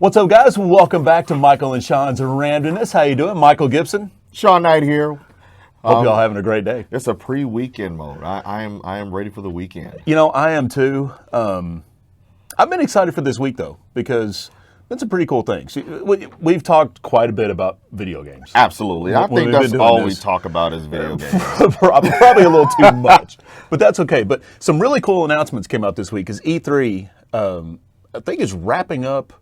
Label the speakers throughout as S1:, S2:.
S1: What's up, guys? Welcome back to Michael and Shawn's Randomness. How you doing? Michael Gibson.
S2: Shawn Knight here.
S1: Hope y'all having a great day.
S2: It's a pre-weekend mode. I am ready for the weekend.
S1: You know, I am too. I've been excited for this week, though, because it's a pretty cool thing. See, we've talked quite a bit about video games.
S2: Absolutely. I think that's all we talk about is video games.
S1: Probably a little too much, but that's okay. But some really cool announcements came out this week because E3, I think, is wrapping up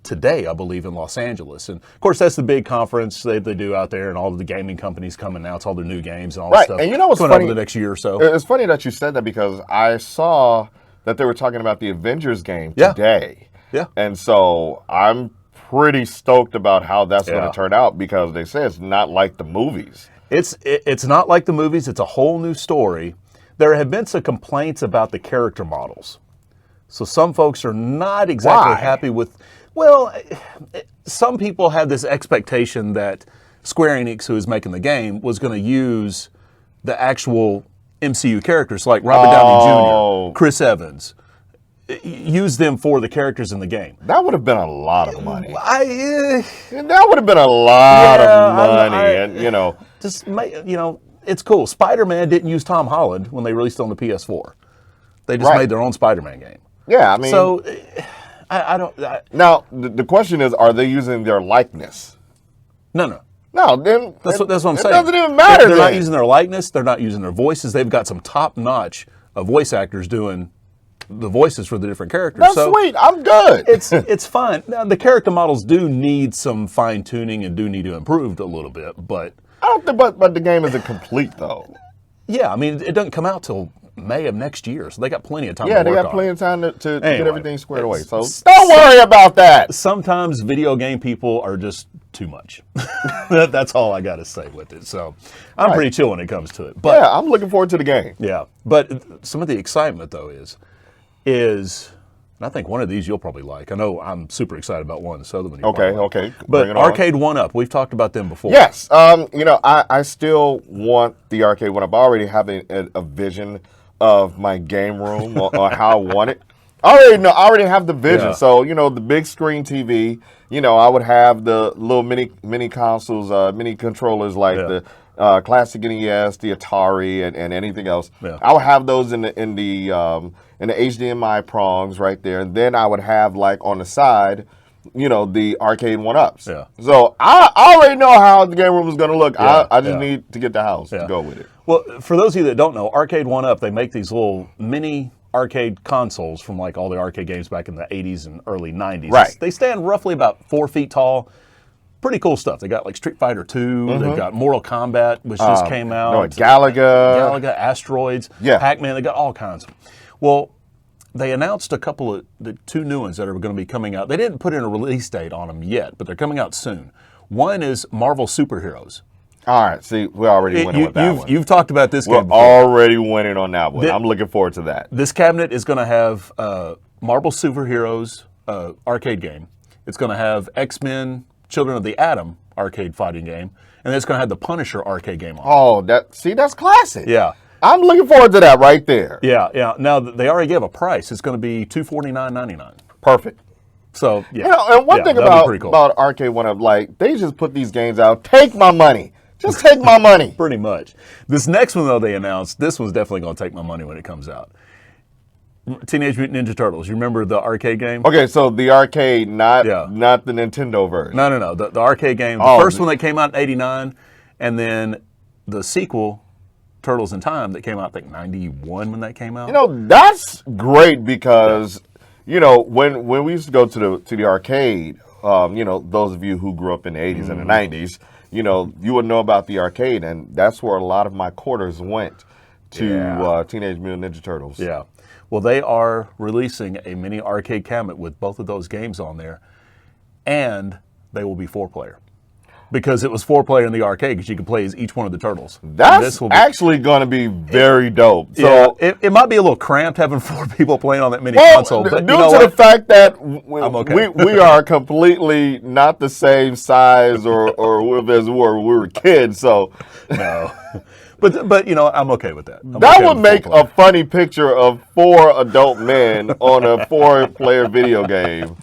S1: today, I believe, in Los Angeles. And of course, that's the big conference they do out there, and all of the gaming companies come and announce all their new games and all that stuff.
S2: And you know what's
S1: funny?
S2: over
S1: the next year or so.
S2: It's funny that you said that because I saw that they were talking about the Avengers game today.
S1: Yeah.
S2: And so I'm pretty stoked about how that's going to turn out because they say it's not like the movies.
S1: It's not like the movies. It's a whole new story. There have been some complaints about the character models. So some folks are not exactly happy with... Well, some people had this expectation that Square Enix, who is making the game, was going to use the actual MCU characters like Robert Downey Jr., Chris Evans, use them for the characters in the game.
S2: That would have been a lot of money.
S1: That
S2: would have been a lot of money, and you know,
S1: it's cool. Spider-Man didn't use Tom Holland when they released it on the PS4. They just made their own Spider-Man game.
S2: Yeah, I mean,
S1: so.
S2: Now, the question is, are they using their likeness?
S1: No.
S2: No, then
S1: that's what I'm saying.
S2: It doesn't even matter.
S1: They're not using their likeness. They're not using their voices. They've got some top-notch voice actors doing the voices for the different characters.
S2: That's sweet. I'm good.
S1: It's fine. Now, the character models do need some fine-tuning and do need to improve a little bit, but
S2: I don't think. But the game isn't complete though.
S1: Yeah, I mean, it doesn't come out till May of next year, so they got plenty of time.
S2: Yeah,
S1: to work
S2: they got
S1: on
S2: plenty of time to get everything squared away. So
S1: don't
S2: worry about that.
S1: Sometimes video game people are just too much. That's all I got to say with it. So I'm pretty chill when it comes to it. But
S2: yeah, I'm looking forward to the game.
S1: Yeah, but some of the excitement though is, and I think one of these you'll probably like. I know I'm super excited about one. The other one.
S2: Okay.
S1: But Arcade 1-Up, we've talked about them before.
S2: Yes. I still want the Arcade 1-Up. I already have a vision of my game room or how I want it. I already have the vision. Yeah. So, the big screen TV, I would have the little mini consoles, mini controllers like the classic NES, the Atari, and anything else. Yeah. I would have those in the HDMI prongs right there. And then I would have, like, on the side, the Arcade 1-Ups. Yeah. So I already know how the game room is going to look. Yeah. I just need to get the house to go with it.
S1: Well, for those of you that don't know, Arcade 1-Up, they make these little mini arcade consoles from like all the arcade games back in the 80s and early 90s.
S2: Right.
S1: They stand roughly about 4 feet tall. Pretty cool stuff. They got like Street Fighter 2. They've got Mortal Kombat, which just came out.
S2: Galaga,
S1: Asteroids, Pac-Man. They got all kinds. Well, they announced the 2 new ones that are going to be coming out. They didn't put in a release date on them yet, but they're coming out soon. One is Marvel Superheroes.
S2: All right, see, we already went with that one.
S1: You've talked about this game before.
S2: Already winning on that one. I'm looking forward to that.
S1: This cabinet is going to have Marvel Superheroes arcade game. It's going to have X-Men Children of the Atom arcade fighting game. And it's going to have the Punisher arcade game on it.
S2: Oh, that's classic.
S1: Yeah.
S2: I'm looking forward to that right there.
S1: Yeah. Now, they already gave a price. It's going to be $249.99.
S2: Perfect.
S1: So, yeah.
S2: And one thing about Arcade 1-Up, like, they just put these games out. Take my money. Just take my money.
S1: Pretty much. This next one, though, they announced, this one's definitely going to take my money when it comes out. Teenage Mutant Ninja Turtles. You remember the arcade game?
S2: Okay, so the arcade, not the Nintendo version.
S1: No. The arcade game. The first one that came out in '89, and then the sequel, Turtles in Time, that came out, I think, '91 when that came out.
S2: That's great because, when we used to go to the arcade, those of you who grew up in the 80s and the 90s, you would know about the arcade, and that's where a lot of my quarters went to Teenage Mutant Ninja Turtles.
S1: Yeah. Well, they are releasing a mini arcade cabinet with both of those games on there, and they will be 4-player. Because it was 4-player in the arcade, because you could play as each one of the turtles.
S2: That's actually going to be very dope. So
S1: it might be a little cramped having 4 people playing on that mini console. But
S2: due to the fact that we are completely not the same size or as we were kids, so
S1: no. But I'm okay with that.
S2: That would make a funny picture of 4 adult men on a 4-player video game.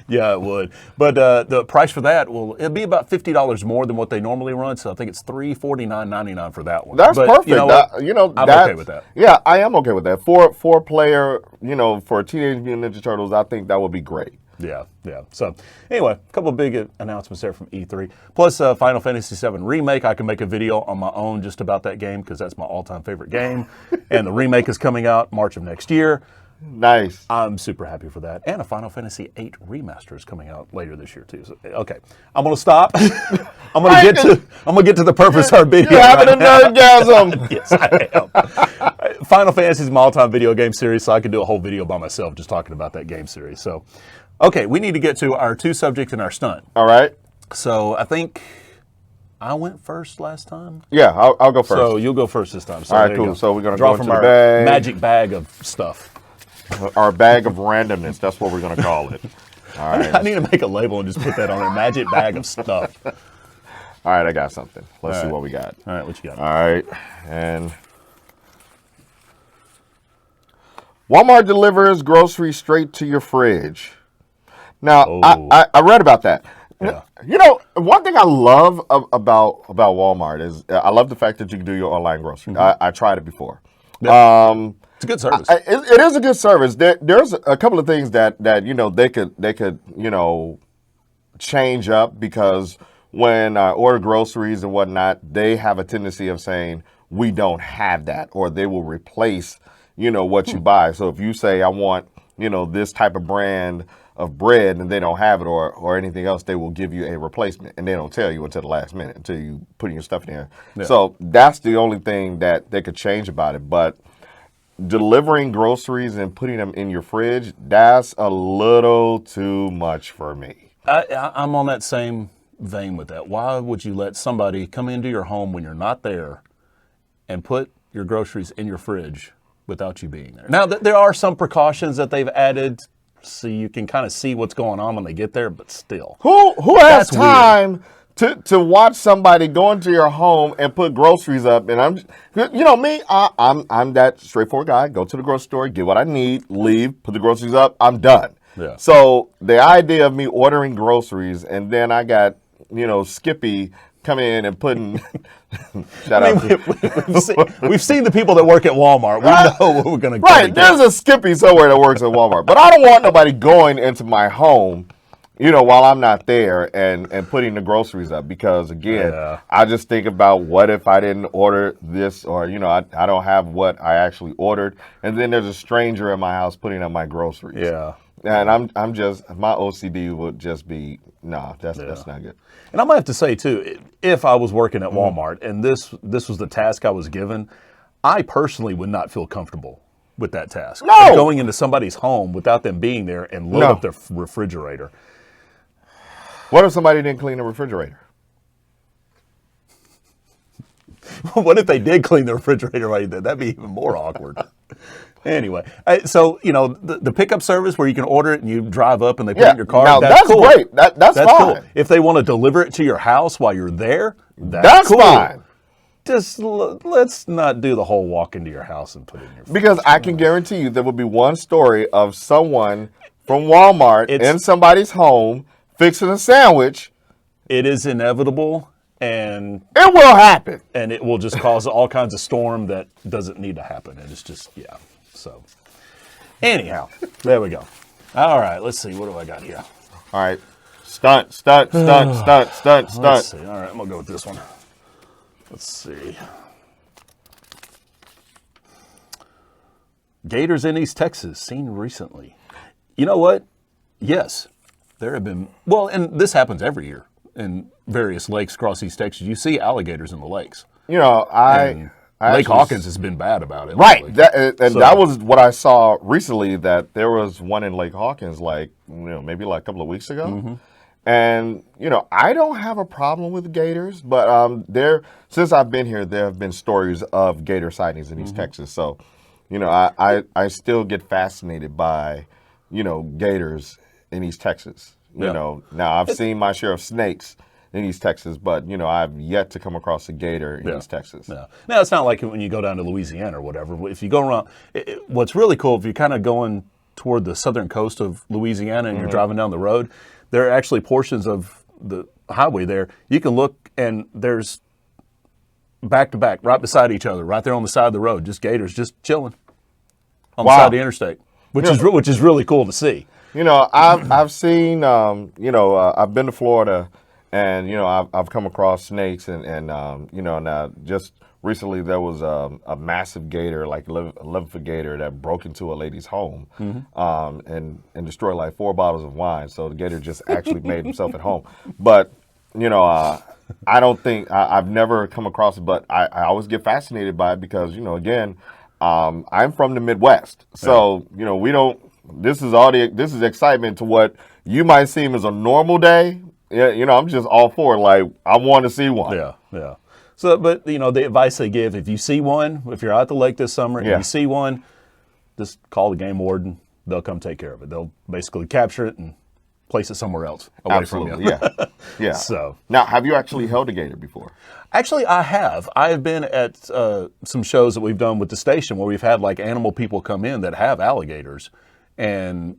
S1: Yeah, it would. But the price for that it'll be about $50 more than what they normally run. So I think it's $349.99 for that one.
S2: That's perfect.
S1: You know I'm okay with that.
S2: Yeah, I am okay with that. 4-player, for Teenage Mutant Ninja Turtles, I think that would be great.
S1: Yeah. So anyway, a couple of big announcements there from E3. Plus Final Fantasy VII Remake. I can make a video on my own just about that game because that's my all-time favorite game. And the remake is coming out March of next year.
S2: Nice.
S1: I'm super happy for that. And a Final Fantasy VIII remaster is coming out later this year too. So, okay, I'm gonna stop. I'm gonna get to the purpose of our video.
S2: You're having a nerdgasm.
S1: Yes, I am. Final Fantasy is my all-time video game series, so I could do a whole video by myself just talking about that game series. So, okay, we need to get to our 2 subjects and our stunt.
S2: All right.
S1: So I think I went first last time.
S2: Yeah, I'll go first.
S1: So you'll go first this time. So
S2: all right, cool. So we're gonna
S1: draw
S2: go
S1: from
S2: into
S1: our
S2: the bag.
S1: magic bag of stuff.
S2: Our bag of randomness. That's what we're going to call it. All right.
S1: I need to make a label and just put that on there. Magic bag of stuff.
S2: All right, I got something. Let's see what we got.
S1: All right, what you got?
S2: All right. And Walmart delivers groceries straight to your fridge. Now, I read about that.
S1: Yeah.
S2: One thing I love about Walmart is I love the fact that you can do your online grocery. I tried it before.
S1: Yeah. It's a good service.
S2: It is a good service. There's a couple of things that they could change up, because when I order groceries and whatnot, they have a tendency of saying we don't have that, or they will replace what you buy. So if you say I want this type of brand of bread and they don't have it, or anything else, they will give you a replacement, and they don't tell you until the last minute, until you put your stuff in there. Yeah. So that's the only thing that they could change about it. But delivering groceries and putting them in your fridge, that's a little too much for me.
S1: I'm on that same vein with that. Why would you let somebody come into your home when you're not there and put your groceries in your fridge without you being there? Now, there are some precautions that they've added so you can kind of see what's going on when they get there, but still.
S2: Who has time to watch somebody go into your home and put groceries up? And I'm that straightforward guy. Go to the grocery store, get what I need, leave, put the groceries up, I'm done.
S1: Yeah.
S2: So the idea of me ordering groceries and then I got, Skippy coming in and putting
S1: we've seen the people that work at Walmart. We know what we're going to get.
S2: Right, there's a Skippy somewhere that works at Walmart. But I don't want nobody going into my home while I'm not there and putting the groceries up, because again, I just think about what if I didn't order this, or I don't have what I actually ordered, and then there's a stranger in my house putting up my groceries.
S1: Yeah.
S2: And I'm just, my OCD would just be, that's not good.
S1: And I might have to say too, if I was working at Walmart and this was the task I was given, I personally would not feel comfortable with that task.
S2: No.
S1: Going into somebody's home without them being there and load up their refrigerator.
S2: What if somebody didn't clean the refrigerator?
S1: What if they did clean the refrigerator right there? That'd be even more awkward. Anyway, so the pickup service where you can order it and you drive up and they put it in your car.
S2: Now, that's
S1: cool.
S2: Great. That's fine.
S1: Cool. If they want to deliver it to your house while you're there, that's cool.
S2: Fine.
S1: Just let's not do the whole walk into your house and put it in your fridge.
S2: Because I can guarantee you there will be one story of someone from Walmart in somebody's home fixing a sandwich.
S1: It is inevitable, and
S2: it will happen.
S1: And it will just cause all kinds of storm that doesn't need to happen. And it's just, So, anyhow, there we go. All right, let's see. What do I got here?
S2: All right. Stunt.
S1: Let's see. All right, I'm going to go with this one. Let's see. Gators in East Texas seen recently. You know what? Yes. There have been, and this happens every year in various lakes across East Texas. You see alligators in the lakes. Lake Hawkins has been bad about it.
S2: Right. That was what I saw recently, that there was one in Lake Hawkins, maybe a couple of weeks ago. Mm-hmm. And, I don't have a problem with gators, but since I've been here, there have been stories of gator sightings in East Texas. So, I still get fascinated by, gators in East Texas. Now I've seen my share of snakes in East Texas, but I've yet to come across a gator in East Texas.
S1: Yeah. Now it's not like when you go down to Louisiana or whatever. If you go around, what's really cool if you're kind of going toward the southern coast of Louisiana and you're driving down the road, there are actually portions of the highway there. You can look and there's back to back, right beside each other, right there on the side of the road, just gators just chilling on the side of the interstate, which is really cool to see.
S2: I've seen, I've been to Florida, and I've come across snakes, and now just recently there was a massive gator, like 11-foot gator, that broke into a lady's home, and destroyed like 4 bottles of wine. So the gator just actually made himself at home. But I don't think I've never come across it, but I always get fascinated by it because again, I'm from the Midwest, so we don't. This is excitement to what you might seem as a normal day. Yeah, I'm just all for it. Like, I want to see one.
S1: Yeah. So, but the advice they give: if you see one, if you're out at the lake this summer and you see one, just call the game warden. They'll come take care of it. They'll basically capture it and place it somewhere else away from you.
S2: Yeah.
S1: So
S2: now, have you actually held a gator before?
S1: Actually, I have. I have been at some shows that we've done with the station where we've had like animal people come in that have alligators. And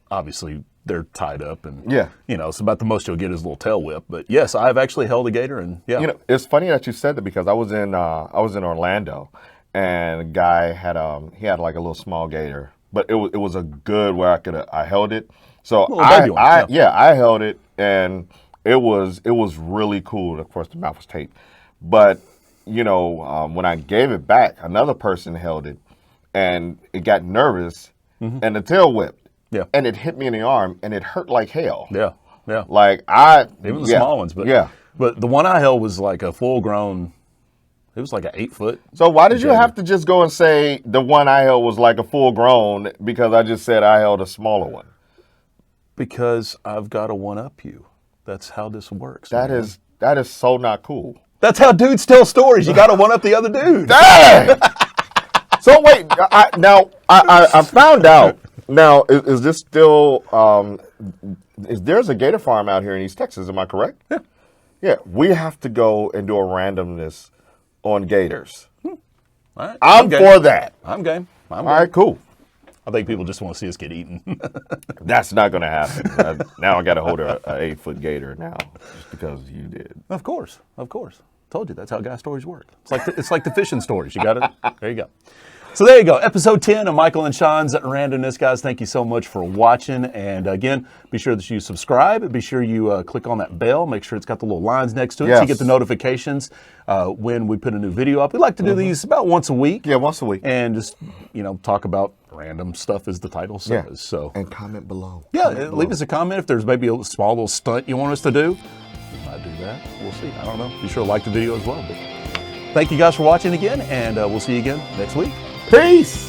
S1: obviously they're tied up, and it's about the most you'll get is a little tail whip. But yes, I've actually held a gator, and
S2: it's funny that you said that because I was in Orlando, and a guy had like a little small gator, but it was a good where I held it. So I held it, and it was really cool. Of course, the mouth was taped, but when I gave it back, another person held it, and it got nervous. And the tail whipped, and it hit me in the arm, and it hurt like hell.
S1: Yeah.
S2: Like
S1: even the small ones, but but the one I held was like a full grown. It was like an 8-foot.
S2: So why did you have to just go and say the one I held was like a full grown because I just said I held a smaller one?
S1: Because I've got to one up you. That's how this works.
S2: That is so not cool.
S1: That's how dudes tell stories. You got to one up the other dude.
S2: Dang! So wait, I found out. Now, is this still? There's a gator farm out here in East Texas? Am I correct?
S1: Yeah.
S2: Yeah, we have to go and do a randomness on gators.
S1: All right.
S2: I'm for that.
S1: I'm game. All
S2: right, cool.
S1: I think people just want to see us get eaten.
S2: That's not going to happen. Now I got to hold an 8-foot gator now just because you did.
S1: Of course. Told you that's how guy stories work. It's like the fishing stories. You got it. There you go. So there you go. Episode 10 of Michael and Shawn's Randomness, guys. Thank you so much for watching. And again, be sure that you subscribe. Be sure you click on that bell. Make sure it's got the little lines next to it so you get the notifications when we put a new video up. We like to do these about once a week.
S2: Yeah, once a week.
S1: And just, talk about random stuff as the title says.
S2: Yeah.
S1: So
S2: and comment below.
S1: Leave us a comment if there's maybe a small little stunt you want us to do. We might do that. We'll see. I don't know. Be sure to like the video as well. But thank you guys for watching again, and we'll see you again next week.
S2: Peace!